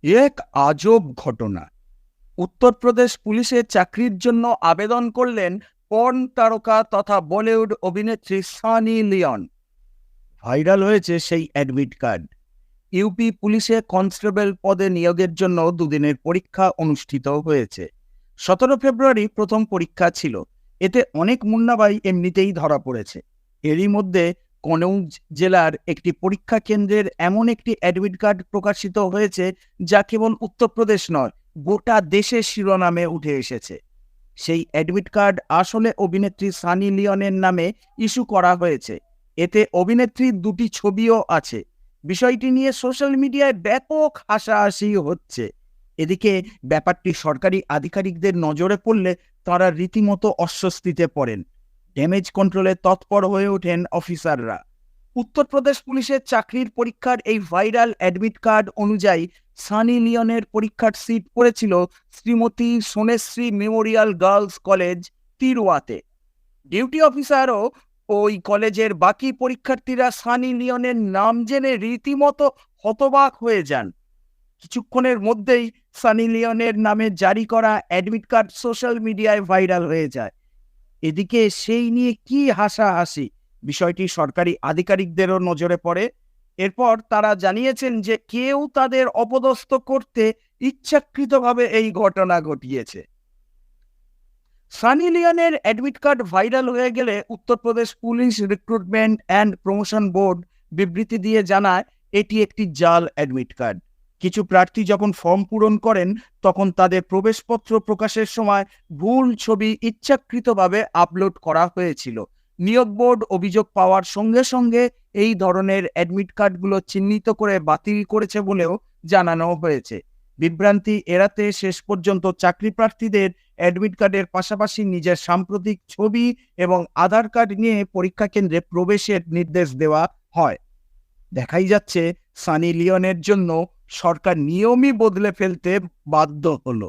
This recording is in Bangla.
এক আজব ঘটনা। উত্তরপ্রদেশ পুলিশে চাকরির জন্য আবেদন করলেন পর্ন তারকা তথা বলিউড অভিনেত্রী সানি লিওন। ভাইরাল হয়েছে সেই অ্যাডমিট কার্ড। ইউপি পুলিশে কনস্টেবল পদে নিয়োগের জন্য দুদিনের পরীক্ষা অনুষ্ঠিত হয়েছে। 17 ফেব্রুয়ারি প্রথম পরীক্ষা ছিল। এতে অনেক মুন্নাবাই এমনিতেই ধরা পড়েছে। এরই মধ্যে কনৌজ জেলার একটি পরীক্ষা কেন্দ্রের এমন একটি অ্যাডমিট কার্ড প্রকাশিত হয়েছে যা কেবল উত্তরপ্রদেশ নয়, গোটা দেশের শিরোনামে উঠে এসেছে। সেই অ্যাডমিট কার্ড আসলে অভিনেত্রী সানি লিওনের নামে ইস্যু করা হয়েছে। এতে অভিনেত্রীর দুটি ছবিও আছে। বিষয়টি নিয়ে সোশ্যাল মিডিয়ায় ব্যাপক হাসাহাসি হচ্ছে। এদিকে ব্যাপারটি সরকারি আধিকারিকদের নজরে পড়লে তাঁরা রীতিমতো অস্বস্তিতে পড়েন। ড্যামেজ কন্ট্রোলে তৎপর হয়ে ওঠেন অফিসাররা। উত্তরপ্রদেশ পুলিশের চাকরির পরীক্ষার এই ভাইরাল অ্যাডমিট কার্ড অনুযায়ী সানি লিওনের পরীক্ষার সিট পড়েছিল Shrimati Soneshri memorial girls college, তিরুয়াতে। ডিউটি অফিসারও ওই কলেজের বাকি পরীক্ষার্থীরা সানি লিওনের নাম জেনে রীতিমতো হতবাক হয়ে যান। কিছুক্ষণের মধ্যেই সানি লিওনের নামে জারি করা অ্যাডমিট কার্ড সোশ্যাল মিডিয়ায় ভাইরাল হয়ে যায়। এদিকে সেই নিয়ে কি হাসাহাসি, বিষয়টি সরকারি আধিকারিকদেরও নজরে পড়ে। এরপর তারা জানিয়েছেন যে কেউ তাদের অপদস্থ করতে ইচ্ছাকৃতভাবে এই ঘটনা ঘটিয়েছে। সানি লিওনের অ্যাডমিট কার্ড ভাইরাল হয়ে গেলে Uttar Pradesh police recruitment and promotion board বিবৃতি দিয়ে জানায় এটি একটি জাল অ্যাডমিট কার্ড। কিছু প্রার্থী যখন ফর্ম পূরণ করেন তখন তাদের প্রবেশপত্র প্রকাশের সময় ভুল ছবি ইচ্ছাকৃতভাবে আপলোড করা হয়েছিল। নিয়োগ বোর্ড অভিযোগ পাওয়ার সঙ্গে সঙ্গে এই ধরনের অ্যাডমিট কার্ডগুলো চিহ্নিত করে বাতিল করেছে বলেও জানানো হয়েছে। বিভ্রান্তি এড়াতে শেষ পর্যন্ত চাকরি প্রার্থীদের অ্যাডমিট কার্ডের পাশাপাশি নিজের সাম্প্রতিক ছবি এবং আধার কার্ড নিয়ে পরীক্ষা কেন্দ্রে প্রবেশের নির্দেশ দেওয়া হয়। দেখাই যাচ্ছে সানি লিওনের জন্য সরকার নিয়মই বদলে ফেলতে বাধ্য হলো।